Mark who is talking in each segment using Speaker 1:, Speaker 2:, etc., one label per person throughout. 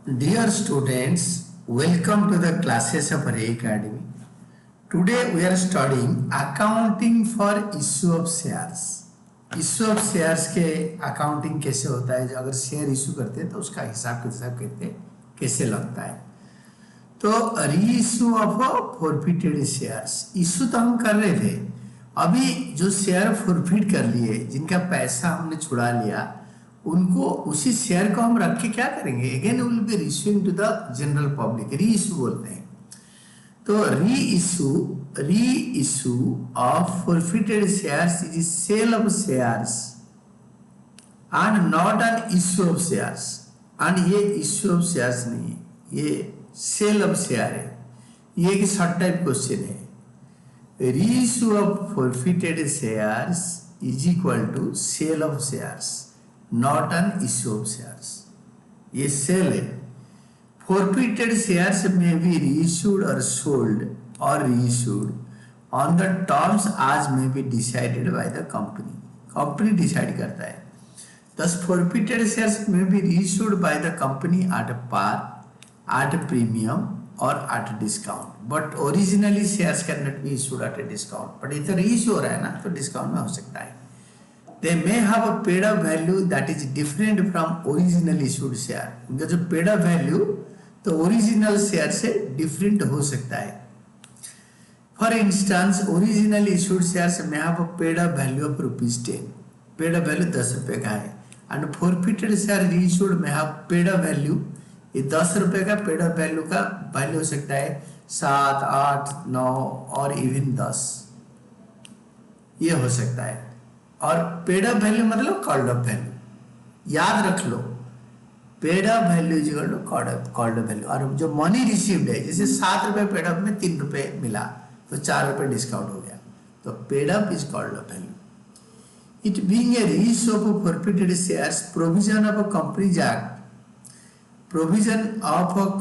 Speaker 1: Dear students, welcome to the classes of Ray Academy. Today we are studying accounting for issue of shares. Issue of shares के accounting कैसे होता है, अगर share issue करते हैं तो उसका हिसाब किताब कहते कैसे लगता है। तो reissue of forfeited shares, issue तो हम कर रहे थे, अभी जो शेयर फॉरफिट कर लिए, जिनका पैसा हमने छुड़ा लिया, उनको उसी शेयर को हम रख के क्या करेंगे, again will be reissuing to the general public, reissue बोलते हैं। तो reissue of forfeited shares is sale of shares and not an issue of shares. And ये इशू ऑफ शेयर्स नहीं है, ये सेल ऑफ शेयर है। ये एक शॉर्ट टाइप क्वेश्चन है। Reissue of forfeited shares is equal to sale of shares, not an issue of shares. ये sale है। Forfeited shares may be reissued or sold or reissued on the terms as may be decided by the company. Company decide करता है। Thus forfeited shares may be reissued by the company at par, at premium or at discount. But originally shares cannot be issued at a discount. But इधर reissue हो रहा है ना, तो discount में हो सकता है। They may have a paid up value that is different from original issued share. उनका जो paid up value तो ओरिजिनल शेयर से डिफरेंट हो सकता है। For instance original issued shares में have paid up value of ₹10, paid up value 10 रुपए का है। एंड फॉरफिटेड शेयर रीइशूड में हैव पेड अप वैल्यू, ये 10 रुपए का पेड अप वैल्यू का वैल्यू हो सकता है 7, 8, 9 और इवन 10, ये हो सकता है। और पेड अप वैल्यू मतलब कॉल्ड अप वैल्यू, याद रख लो, paid up value is equal to called up value. और जो मनी रिसीव्ड है, जैसे 7 रुपए पेड अप में 3 रुपए मिला तो 4 रुपए डिस्काउंट हो गया, तो paid up is called up value. It being a reissue of forfeited shares, provision of a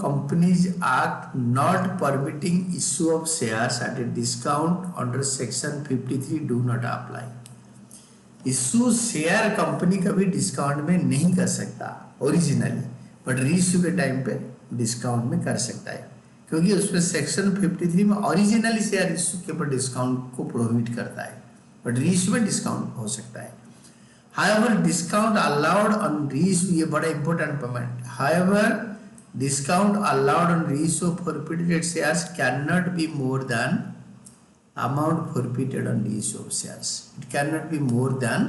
Speaker 1: companies act not permitting issue of shares at a discount under section 53 do not apply. Issue share company कभी discount में नहीं कर सकता originally, but reissue के time पे discount में कर सकता है, क्योंकि उसमें सेक्शन 53 में ओरिजिनली शेयर इश्यू के ऊपर डिस्काउंट को प्रोहिबिट करता है, बट रीइश्यू में डिस्काउंट हो सकता है। However discount allowed on reissue, ये बड़ा important point, however discount allowed on reissue of forfeited shares can not be more than amount forfeited on reissue of shares. It cannot be more than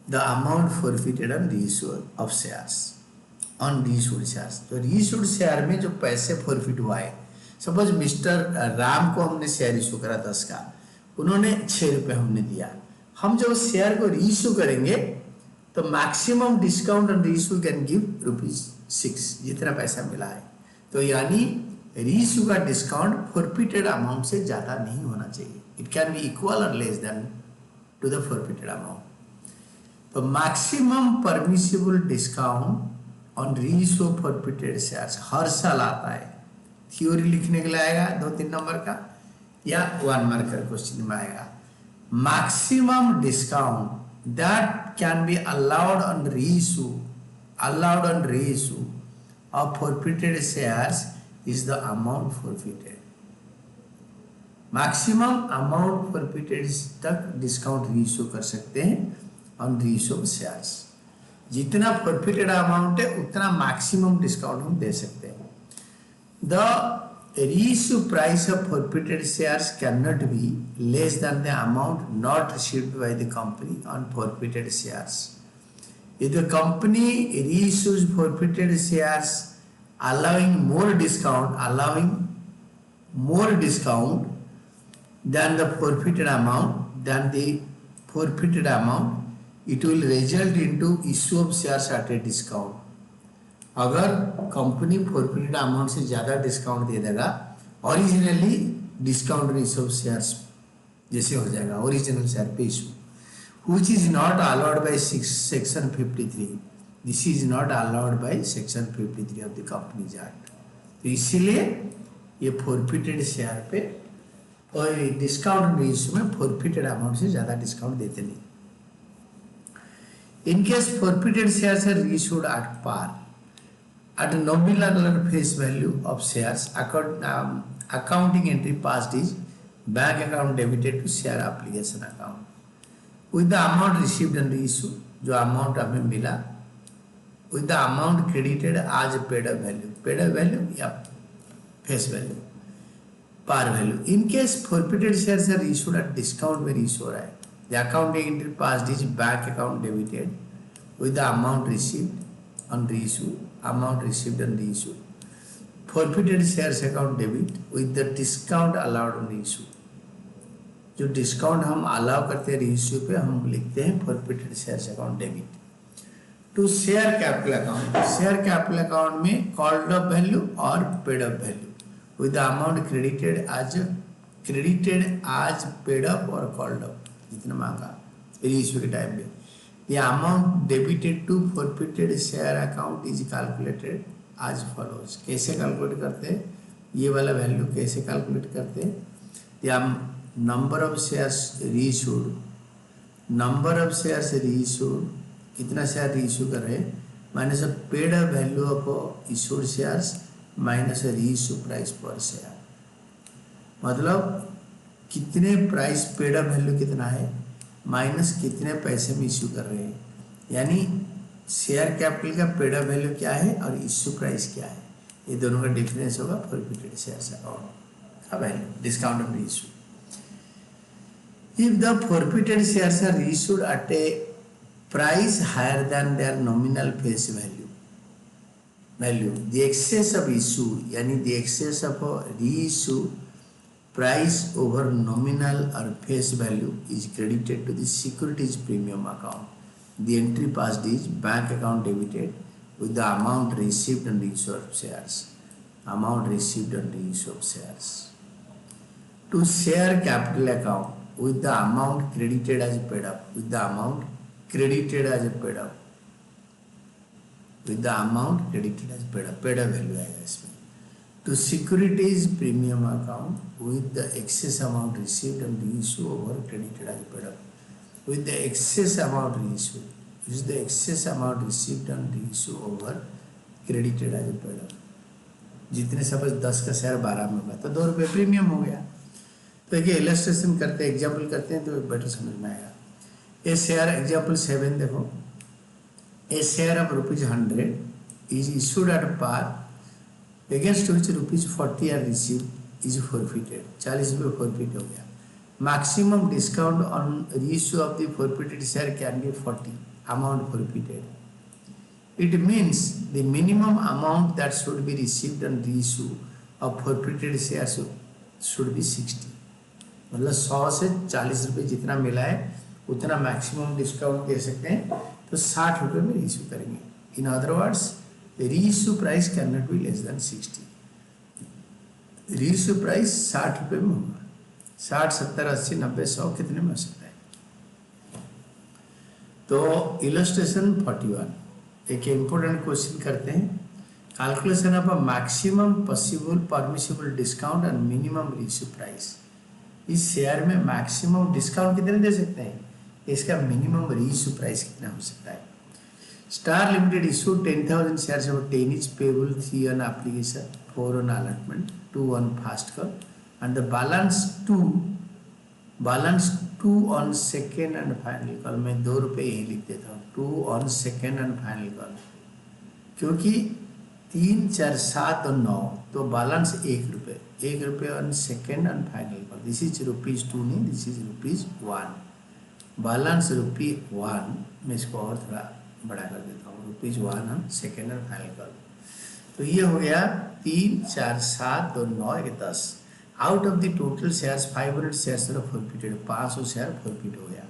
Speaker 1: the amount forfeited on reissue of shares, on reissued shares. तो reissued share में जो पैसे forfeit हुआ है, suppose mister Ram को हमने share issue करा 10 का, उन्होंने 6 रुपए हमने दिया। हम जब शेयर को रीइश्यू करेंगे तो maximum discount on reissue can give ₹6, जितना पैसा मिला है। तो यानी रीइश्यू का डिस्काउंट फॉरफिटेड अमाउंट से ज्यादा नहीं होना चाहिए। इट कैन बी इक्वल और less than to the forfeited amount. तो maximum permissible discount on reissue of forfeited shares हर साल आता है। थ्योरी लिखने के लिए आएगा 2-3 नंबर का, या 1 मार्कर क्वेश्चन में आएगा। Maximum discount that can be allowed on reissue of forfeited shares is the amount forfeited. Maximum amount forfeited तक डिस्काउंट रीइश्यू कर सकते हैं ऑन रीइश्यू ऑफ शेयर्स। जितना फॉरफिटेड अमाउंट है उतना मैक्सिमम डिस्काउंट हम दे सकते हैं। The reissue price of forfeited shares can not be less than the amount not received by the company on forfeited shares. If the company reissues forfeited shares allowing more discount than the forfeited amount, it will result into issue of shares at a discount. अगर company forfeited amount से ज्यादा discount दे देगा, originally discount issue of shares जैसे हो जाएगा original share पे issue, which is not allowed by section 53. This is not allowed by section 53 of the Companies Act. तो इसीलिए ये फॉरफिटेड शेयर पे और डिस्काउंट रीइश्यू में फॉरफिटेड अमाउंट से ज्यादा डिस्काउंट देते नहीं। In case forfeited shares are reissued at par, at a nominal face value of shares, accounting entry passed is bank account debited to share application account with the amount received and reissued, जो amount हमें मिला, with the amount credited as paid up value या face value, par value. In case forfeited shares are issued at discount में reissue हो रहा है, the accounting entry passed is bank account debited with the amount received on reissue, amount received and reissue. Forfeited shares account debit with the discount allowed on reissue. जो discount हम allow करते हैं reissue पे हम लिखते हैं forfeited shares account debit to share capital account. Share capital account में called up value और paid up value with the amount credited as paid up और कॉल्ड अप जितना मांगा रीइश्यू के टाइम पे। The amount debited to forfeited share account is calculated as follows. कैसे calculate करते हैं, ये वाला वैल्यू कैसे कैलकुलेट करते हैं, number of shares reissued, number of shares reissued, कितना शेयर रीइश्यू कर रहे हैं, minus paid value of issued shares minus reissue price पर शेयर। मतलब कितने प्राइस पेड वैल्यू कितना है माइनस कितने पैसे में इश्यू कर रहे हैं, यानी शेयर कैपिटल का पेड वैल्यू क्या है और इश्यू प्राइस क्या है, ये दोनों का डिफरेंस होगा फॉरफिटेड शेयर्स अकाउंट का value discount of reissue. If the forfeited shares are reissued at a price higher than their nominal face value, the excess of issue, यानी the excess of reissue price over nominal or face value is credited to the securities premium account. The entry passed is bank account debited with the amount received and reissue of shares. Amount received and reissue of shares. To share capital account with the amount credited as paid up, with the amount credited as paid up, with the amount credited as paid up value आएगा इसमें। To securities premium account with the excess amount received and reissue over credited as paid up, with the excess amount reissued, is the excess amount received and reissue over credited as paid up। जितने suppose 10 का share 12 में होगा तो 2 रुपये premium हो गया। तो देखिए इलस्ट्रेशन करते हैं, एग्जाम्पल करते हैं तो बेटर समझ में आएगा। ए शेयर एग्जाम्पल 7 देखो, a share of ₹100 is issued at par against which ₹40 are received is forfeited, 40 रुपये फॉरफिट हो गया। Maximum discount on reissue of the forfeited share can be 40 amount forfeited. It means the minimum amount that should be received on reissue of forfeited share should be 60। मतलब 100 से 40 रुपये जितना मिला है उतना मैक्सिमम डिस्काउंट दे सकते हैं, तो 60 रुपये में रीइश्यू करेंगे। In other words the reissue price can not be less than 60। Reissue price 60 रुपये में होगा। 60, 70, 80, 90, 100 कितने में हो सकता है। तो इलस्ट्रेशन 41 एक इम्पोर्टेंट क्वेश्चन करते हैं। Calculation of maximum possible permissible discount and minimum reissue price. इस शेयर में मैक्सिमम डिस्काउंट कितने दे सकते हैं, इसका मिनिमम रीइश्यू प्राइस कितना हो सकता है। Star limited issue 10,000 shares of 10 is payable 3 on application, 4 on allotment, 2 on fast call and the balance 2 on second and final call। मैं 2 रुपये यही लिख देता हूँ, 2 on second and final call, क्योंकि 3, 4, 7 और 9 तो बैलेंस 1 रुपये, 1 रुपये on second and final call. This is ₹2 नहीं, दिस इज ₹1। बैलेंस ₹1 मैं इसको और थोड़ा बड़ा कर देता हूँ, ₹1 on second and final call. तो ये हो गया 3, 4, 7 और 9 1 10। Out of the total shares 500 shares forfeited, 500 share forfeit हो गया।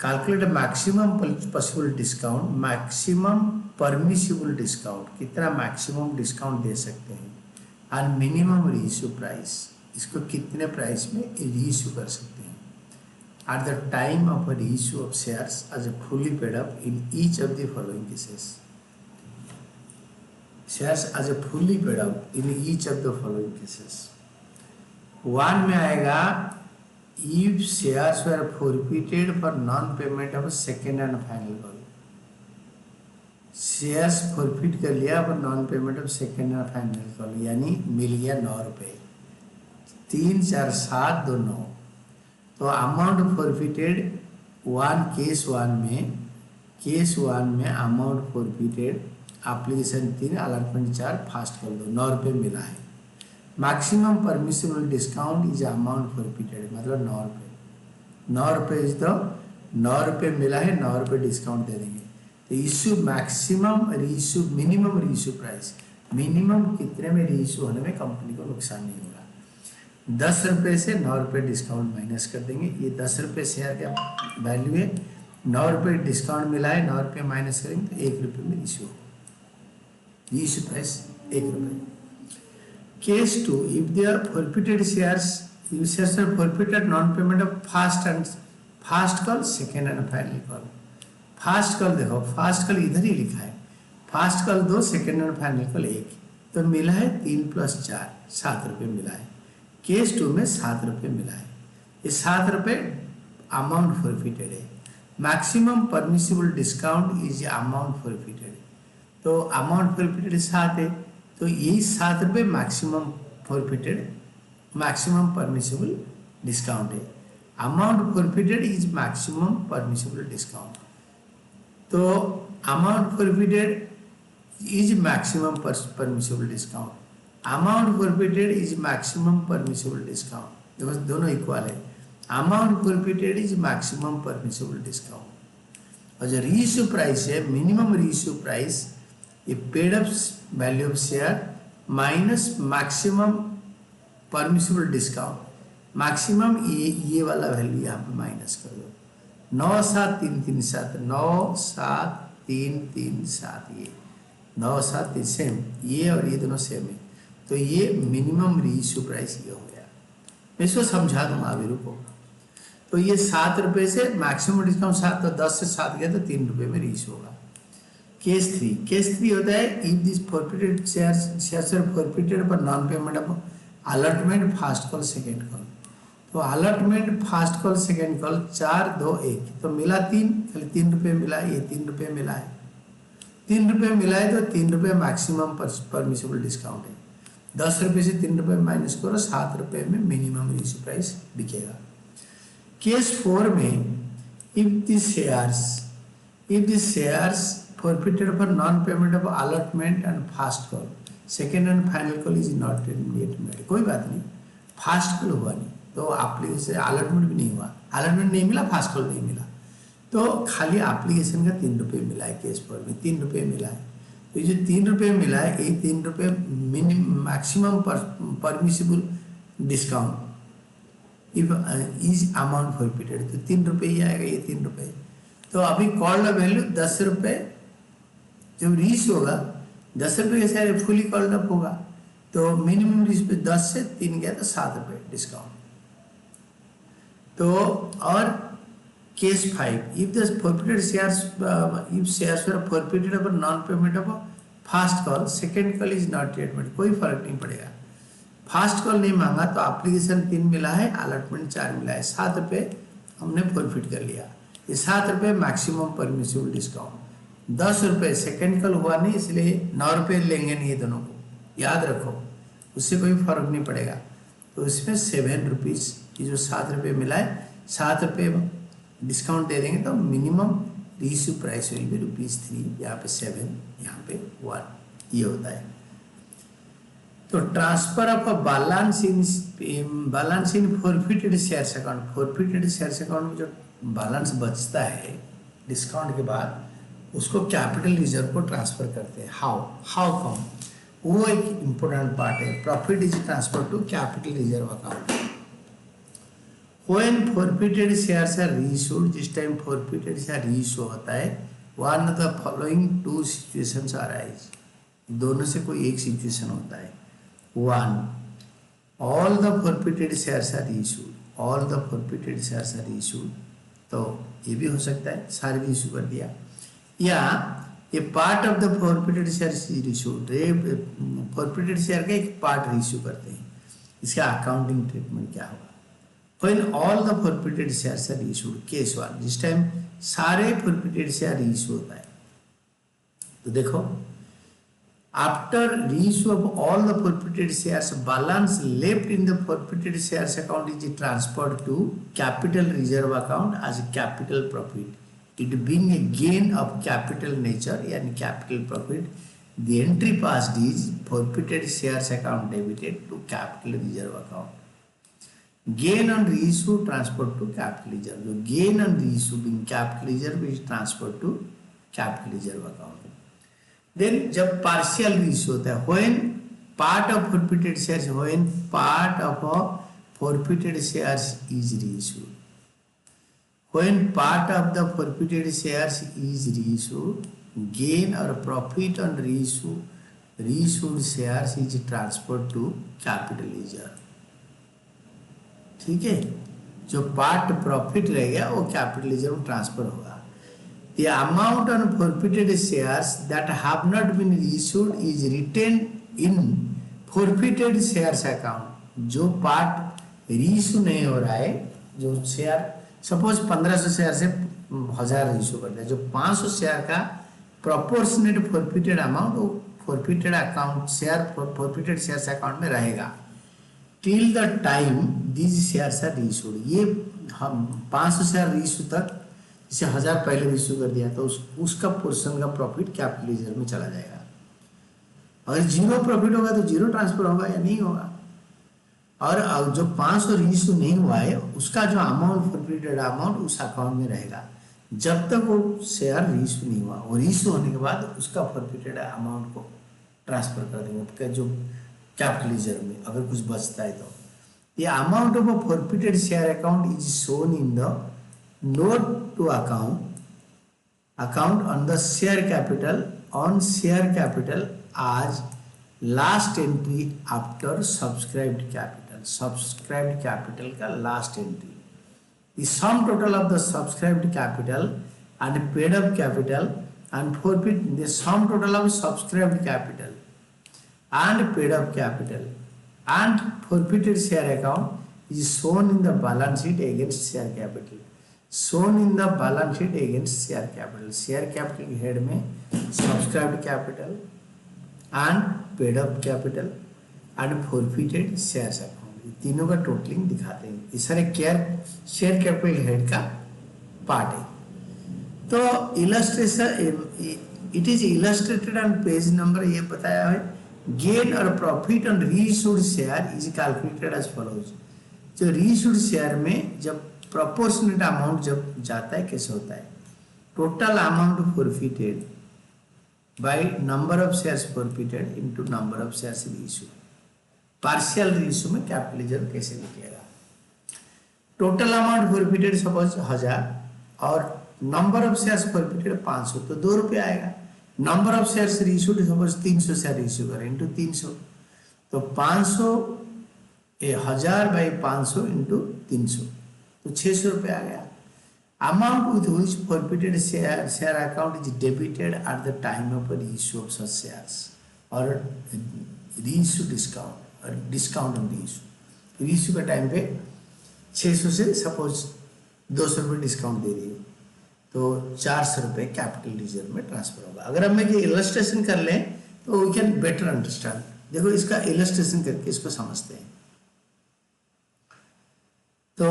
Speaker 1: Calculate maximum possible discount, maximum permissible discount, कितना मैक्सिमम डिस्काउंट दे सकते हैं, और मिनिमम रीइश्यू प्राइस, इसको कितने प्राइस में रीइश्यू कर सकते हैं। At the time of reissue of shares as a fully paid up in each of the following cases. Shares as a fully paid up in each of the following cases. 1 में आएगा if shares were forfeited for non-payment of second and final call। Shares forfeit कर लिया पर non payment of second and final call, यानी मिल गया 9 रुपये। 3 4 7 2 9। तो amount forfeited case one में amount forfeited application 3 allotment 4 fast call 2 9 रुपये मिला है। Maximum permissible discount is amount forfeited, मतलब 9 रुपये। 9 रुपये इज द 9 रुपये मिला है, 9 रुपये डिस्काउंट दे देंगे। तो issue maximum reissue minimum reissue price, minimum कितने में रीइशू होने में कंपनी को नुकसान नहीं होगा। 10 रुपये से 9 रुपये डिस्काउंट माइनस कर देंगे। ये 10 रुपये शेयर का वैल्यू है, 9 रुपये डिस्काउंट मिला है, 9 रुपये माइनस करेंगे तो 1 रुपये में रीइशू होगा। रीइशू प्राइस 1 रुपये। Case 2, if they are forfeited shares, shares are forfeited non payment of first call second and final call. First call देखो, फास्ट कॉल इधर ही लिखा है, first call 2, second and final call 1, तो मिला है 3 + 4 7 रुपये मिला है। केस 2 में 7 रुपये मिला है। ये 7 रुपये अमाउंट फॉरफिटेड है। Maximum permissible discount is amount forfeited, तो अमाउंट फॉरफिटेड 7 है, तो यही 7 रुपये maximum forfeited, maximum permissible discount है। Amount forfeited is maximum permissible discount, तो amount forfeited is maximum permissible discount, amount forfeited is maximum permissible discount, देखो दोनों equal है। Amount forfeited is maximum permissible discount, और जो रीइश्यू प्राइस है, minimum reissue price, ये paid up value of share minus maximum permissible discount, maximum ये वाला value यहाँ पे माइनस कर दो। 9 7 3 3 7, 9 7 3 3 7, ये 9 7 3 सेम, ये और ये दोनों सेम है, तो ये मिनिमम रीइश्यू प्राइस ये हो गया। मैं इसको समझा दूंगा अभी, रुको। तो ये 7 रुपये से मैक्सिमम डिस्काउंट 7, तो 10 से 7 गया तो 3 रुपये में रीइश्यू होगा। केस 3 होता है, if this forfeited shares are forfeited पर non payment of allotment first call second call. तो allotment first call second call 4 2 1, तो मिला 3, खाली 3 रुपये मिला है, ये 3 रुपये मिला है। 3 रुपये मिला है तो 3 रुपये मैक्सिमम परमिसिबल डिस्काउंट है। 10 रुपये से 3 रुपये माइनस करो, 7 रुपये में मिनिमम रीइश्यू प्राइस बिकेगा। केस 4 में if this shares forfeited for non-payment of allotment and fast call, second and final call is not yet made, कोई बात नहीं, फास्ट कॉल हुआ नहीं, तो एप्लीकेशन अलॉटमेंट भी नहीं हुआ, अलॉटमेंट नहीं मिला, फास्ट कॉल नहीं मिला, तो खाली एप्लीकेशन का 3 रुपये मिला है। केस 4 में 3 रुपये मिला है, तो ये जो 3 रुपये मिला है, ये 3 रुपये minimum maximum permissible discount if is amount forfeited, तो 3 रुपये ही आएगा, ये 3 रुपये। तो अभी कॉल्ड वैल्यू 10 रुपये, जब रीच होगा 10 रुपये के सारे फुली कॉल्ड अप होगा, तो मिनिमम रीच पे 10 से 3 गया तो 7 रुपये डिस्काउंट। तो और case 5, if the forfeited shares, if shares were forfeited for non payment of first call, second call is not yet made, कोई फर्क नहीं पड़ेगा। फास्ट कॉल नहीं मांगा तो एप्लीकेशन 3 मिला है, अलॉटमेंट 4 मिला है, 7 रुपये हमने फॉरफिट कर लिया, ये 7 रुपये मैक्सिमम परमिसिबल डिस्काउंट। 10 रुपये सेकेंड कॉल हुआ नहीं, इसलिए 9 रुपये लेंगे नहीं, ये दोनों को याद रखो, उससे कोई फर्क नहीं पड़ेगा। तो इसमें 7 रुपीज़, ये जो 7 रुपये मिला है, 7 रुपये डिस्काउंट दे देंगे, तो minimum reissue price will be ₹3, यहाँ पे 7, यहाँ पे 1, ये होता है। तो transfer of a balance in forfeited shares account, forfeited shares account में जो बैलेंस बचता है डिस्काउंट के बाद, उसको कैपिटल रिजर्व को ट्रांसफर करते हैं। हाउ कम, वो एक इम्पोर्टेंट पार्ट है। Profit is transfer to capital reserve account when forfeited shares are reissued, जिस टाइम फॉरफिटेड शेयर रीइश्यू होता है, one of the following 2 situations arise, दोनों से कोई एक सिचुएशन होता है। 1, all the forfeited shares are reissued, all the forfeited shares are reissued, तो ये भी हो सकता है सारे भी इशू कर दिया, या ये part of the forfeited share is issued, forfeited share का एक पार्ट रीइश्यू करते हैं, इसका अकाउंटिंग ट्रीटमेंट क्या होगा। When all the forfeited shares are issued, case 1, जिस टाइम सारे फॉरफिटेड शेयर इशू होता है, तो देखो, after reissue of all the forfeited shares, balance left in the forfeited shares account is transferred to capital reserve account as capital profit. It being a gain of capital nature and capital profit, the entry passed is forfeited shares account debited to capital reserve account. Gain on reissue transferred to capital reserve. So gain on reissue being capital reserve is transferred to capital reserve account. Then जब partial reissue होता है, when part of forfeited shares, when part of forfeited shares is reissued, when part of the forfeited shares is reissued, gain और profit on reissued shares is transferred to capital reserve. ठीक है, जो part profit रहेगा वो capital reserve में transfer होगा. The amount on forfeited shares that have not been reissued is retained in forfeited shares account. जो part reissue नहीं हो रहा है, जो शेयर सपोज 1500 शेयर से 1000 रीइश्यू करता है, जो 500 शेयर का प्रोपोर्शनेट फॉरफिटेड अमाउंट वो forfeited account share forfeited shares account में रहेगा till the time these shares are reissued. ये हम 500 शेयर रीइश्यू तक, जैसे 1000 पहले इश्यू कर दिया तो उसका पोर्शन का प्रॉफिट कैपिटल रिजर्व में चला जाएगा. अगर जीरो प्रॉफिट होगा तो जीरो ट्रांसफर होगा या नहीं होगा. और जो 500 रीइश्यू नहीं हुआ है उसका जो अमाउंट फॉरफिटेड अमाउंट उस अकाउंट में रहेगा जब तक वो शेयर रीइश्यू नहीं हुआ. और रीइश्यू होने के बाद उसका फॉरफिटेड अमाउंट को ट्रांसफर कर देंगे जो कैपिटल रिजर्व में अगर कुछ बचता है तो. ये amount of a forfeited share account is shown in the note to account on the share capital as last entry after subscribed capital का last entry. The sum total of the subscribed capital and paid up capital and forfeit, the sum total of subscribed capital and paid up capital and forfeited share account is shown in the balance sheet against share capital. shown in the balance sheet against share capital. Share capital के head में subscribed capital and paid up capital and forfeited shares account, तीनों का totalling दिखाते हैं. इस सारे share capital head का part है. तो illustration it is illustrated on page number, ये बताया है. गेन और profit on reissued share is calculated as follows. जो रीइश्यूड शेयर में जब प्रोपोर्शनेट अमाउंट जब जाता है कैसे होता है, total amount forfeited by number of shares forfeited into number of shares reissue. Partial reissue में कैपिटल रिजर्व कैसे निकलेगा. टोटल अमाउंट फॉरफिटेड सपोज 1000 और नंबर ऑफ शेयर्स फॉरफिटेड 500 तो 2 रुपये आएगा. Number of shares reissued suppose 300 share issue करें into 300 तो 500 1000 by 500 into 300 तो 600 रुपये आ गया. Amount with which forfeited share account is debited eight the time of reissue of such shares और रीइश्यू डिस्काउंट और डिस्काउंट ऑन रीइश्यू. रीइश्यू के time पे 600 से सपोज 200 रुपये डिस्काउंट दे रही है तो 400 रुपये कैपिटल रिजर्व में ट्रांसफर होगा. अगर हम ये इलस्ट्रेशन कर लें तो वी कैन बेटर अंडरस्टैंड. देखो इसका इलस्ट्रेशन करके इसको समझते हैं. तो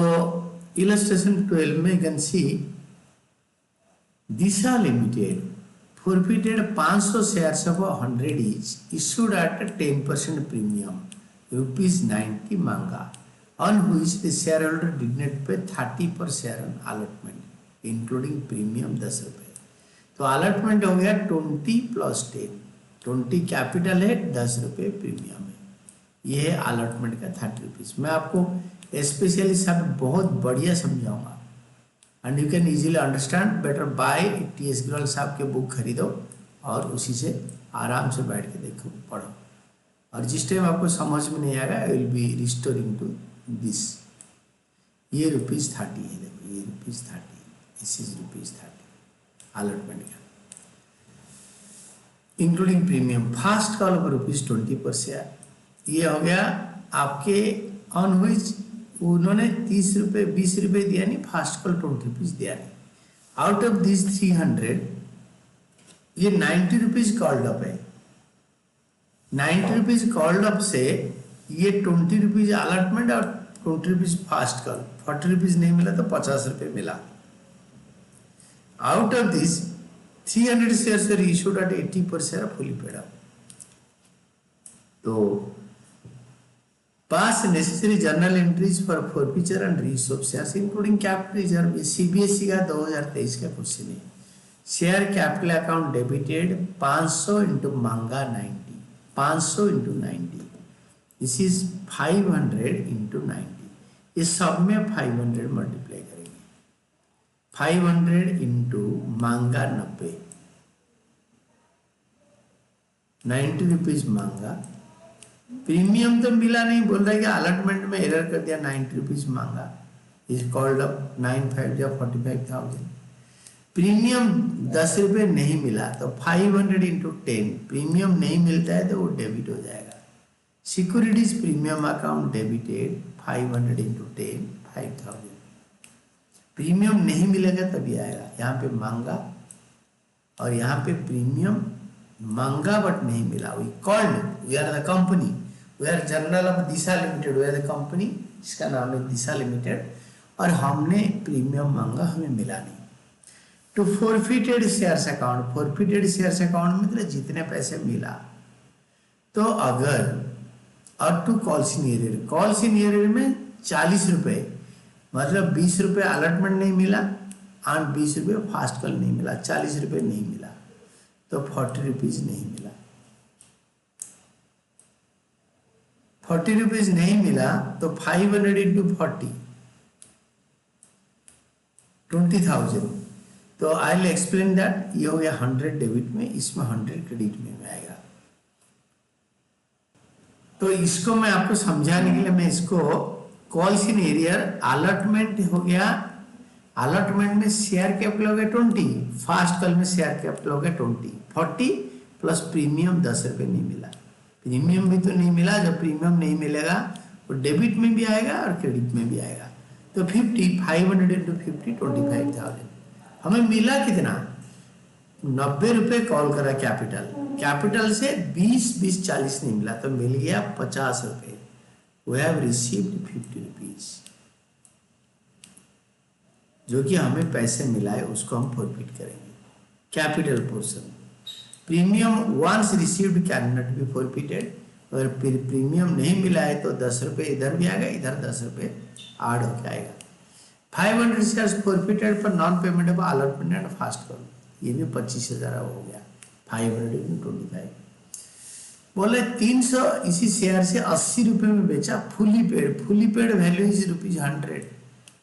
Speaker 1: illustration 12 में you can see Disha Limited forfeited 500 shares of 100 each issued at a 10% premium ₹90 manga on which the shareholder did not pay 30 per share on allotment including premium 10 रुपये. तो allotment हो गया 20 plus 10. 20 कैपिटल है, 10 रुपये premium है. ये है allotment का 30 रुपीज़. मैं आपको स्पेशली सब बहुत बढ़िया समझाऊंगा and you can easily understand. Better by T S. Agarwal साहब के बुक खरीदो और उसी से आराम से बैठ के देखो, पढ़ो. और जिस टाइम आपको समझ में नहीं आएगा will be restoring to this. ये ₹30 है. देखो ये ₹30, दिस इज ₹30 अलॉटमेंट का इंक्लूडिंग प्रीमियम. फास्ट कॉल पर ₹20 पर शेयर. ये हो गया आपके ऑन विच उन्होंने 30 रुपये 20 रुपये दिया नहीं, फास्ट कॉल 20 रुपीज़ दिया नहीं. आउट ऑफ दिस 300 ये 90 रुपीज कॉल्ड अप है। 90 रुपीज कॉल्ड अप से ये 20 रुपीज अलॉटमेंट और 20 रुपीज फास्ट कॉल, 40 रुपीज नहीं मिला तो 50 रुपये मिला। Out of this 300 shares were issued at 80 per share fully paid up. तो pass necessary journal entries for forfeiture and reissue of shares including capital reserve। CBSE का 2023 का question है। Share capital account debited 500 into मांगा 90, 500 into 90, this is 500 into 90। इस सब में 500 multiply करेंगे। 500 into मांगा 90, 90 रुपीज मांगा। प्रीमियम तो मिला नहीं, बोल रहा है कि अलॉटमेंट में एरर कर दिया, 90 रुपीज मांगा, इज कॉल्ड अप 95 या 45,000। प्रीमियम 10 रुपये नहीं मिला तो 500 इंटू 10, प्रीमियम नहीं मिलता है तो वो डेबिट हो जाएगा। Securities premium account debited 500 into 10, 5,000। Premium नहीं मिलेगा तभी आएगा। यहाँ पे मांगा और यहाँ पे प्रीमियम मांगा बट नहीं मिला। We called, we are the company, we are journal of Disha limited, we are the company, इसका नाम है दिशा लिमिटेड, और हमने प्रीमियम मांगा, हमें मिला नहीं। To forfeited shares account, forfeited shares account मतलब जितने पैसे मिला। तो अगर, और to calls in arrear, calls in arrear में 40 रुपये, मतलब 20 रुपये अलॉटमेंट नहीं मिला और 20 रुपये फास्ट कॉल नहीं मिला, 40 रुपये नहीं मिला तो 40 रुपीज नहीं मिला। 40 रुपीज नहीं मिला तो 500 इंटू 40, 20,000। तो आई विल एक्सप्लेन दैट। ये हो गया 100 डेबिट में, इसमें 100 क्रेडिट में आएगा। तो इसको मैं आपको समझाने के लिए मैं इसको कॉल्स इन एरियर, अलॉटमेंट हो गया, अलॉटमेंट में शेयर कैपिटल हो गया 20, फास्ट कॉल में शेयर कैपिटल हो गया 20, 40 प्लस प्रीमियम 10 रुपये नहीं मिला। प्रीमियम भी तो नहीं मिला, जब प्रीमियम नहीं मिलेगा वो डेबिट में भी आएगा और क्रेडिट में भी आएगा। तो 50, 500 इंटू 50, 25,000। हमें मिला कितना? 90 रुपये कॉल करा कैपिटल, कैपिटल से 20 40 नहीं मिला तो मिल गया 50 रुपये। वी हैव रिसीव्ड 50 रुपीज, जो कि हमें पैसे मिला है उसको हम फॉरफिट करेंगे। Capital portion, premium once received can not be forfeited. अगर प्रीमियम नहीं मिला है तो 10 रुपये इधर भी आएगा, इधर 10 रुपये ऐड होकर आएगा। 500 shares forfeited for non payment of allotment and fast call, ये भी 25,000 हो गया। 500 इंटू 25, बोले 300 इसी शेयर से 80 रुपये में बेचा। Fully paid, fully paid value is ₹100।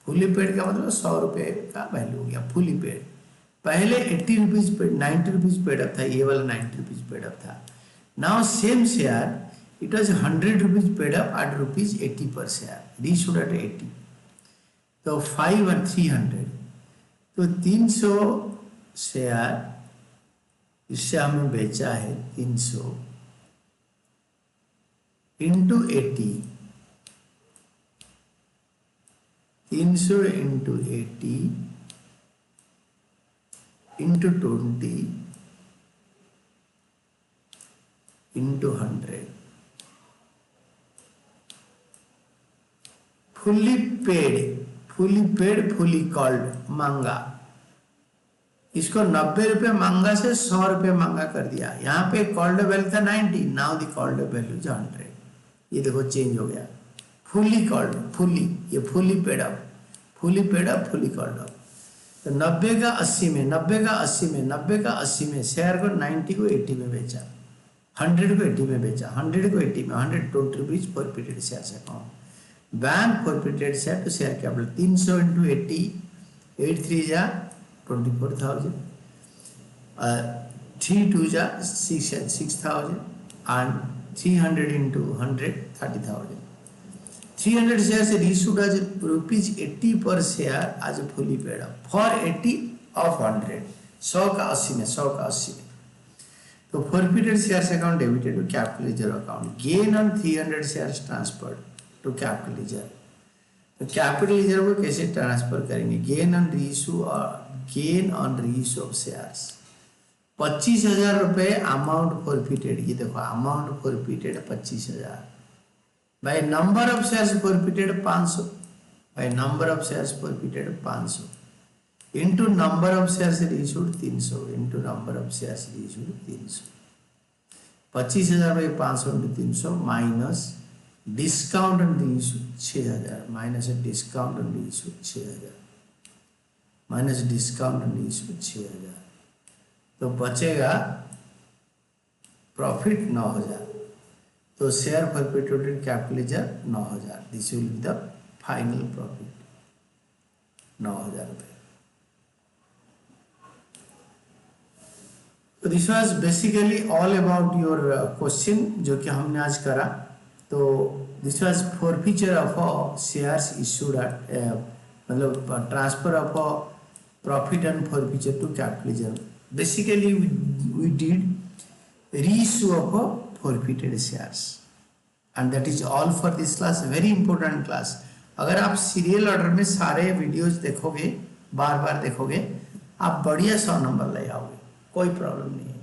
Speaker 1: Fully paid का मतलब 100 रुपये का वैल्यू हो गया फुली पेड। पहले 80 rupees paid, 90 rupees paid up था, ये वाला 90 रुपीज पेड अप था। Now same share it was 100 rupees paid up at ₹80 पर शेयर, रीइश्यूड एट 80। तो 5 और 300, तो 300 शेयर इससे हमें बेचा है 300 into 80, 300 into 80 into 20 into 100। Fully paid, fully paid, fully called मांगा, इसको 90 रुपये मांगा से 100 रुपये मांगा कर दिया। यहाँ पे कॉल्ड वैल्यू था 90, now the called value is 100। ये देखो चेंज हो गया। फुली कॉल्ड, फुली, ये fully paid up, fully paid up, fully called up. तो 90 का 80 में, 90 का 80 में, 90 का 80 में, शेयर को 90 को 80 में बेचा, 100 को 80 में बेचा, 100 को 80 में, 120 rupees forfeited share account. Bank forfeited share to share capital 300 into 80, 8 3 जा 24,000, 3 2 जा 6,000 and 300 into 100 30,000. 300 shares issued as ₹80 per share as fully paid up for 80 of 100, 100 का 80 में, 100 का 80 में। तो forfeited shares account debited to capital reserve account, gain on 300 shares transferred to capital reserve। तो capital reserve को कैसे ट्रांसफर करेंगे? Gain on reissue और gain on reissue of shares. 25,000 रुपये अमाउंट फॉरफिटेड, ये देखो amount forfeited 25,000 by number of shares forfeited 500 by number of shares forfeited 500 into number of shares reissued 300 into number of shares reissued 300। 25,000 by 500 into 300 minus discount on reissued 6,000 minus discount on reissued 6,000 minus discount on reissued 6,000, तो बचेगा profit 9,000। तो share forfeited capital 9,000, this will be the final profit 9,000 रुपये। तो this was basically all about your question जो कि हमने आज करा। तो this was forfeiture of shares issued मतलब transfer of profit and forfeiture to capital. Basically we did reissue of forfeited shares and that is all for this class, very important class। अगर आप serial order में सारे videos देखोगे, बार बार देखोगे, आप बढ़िया 100 number ले आओगे, कोई प्रॉब्लम नहीं है।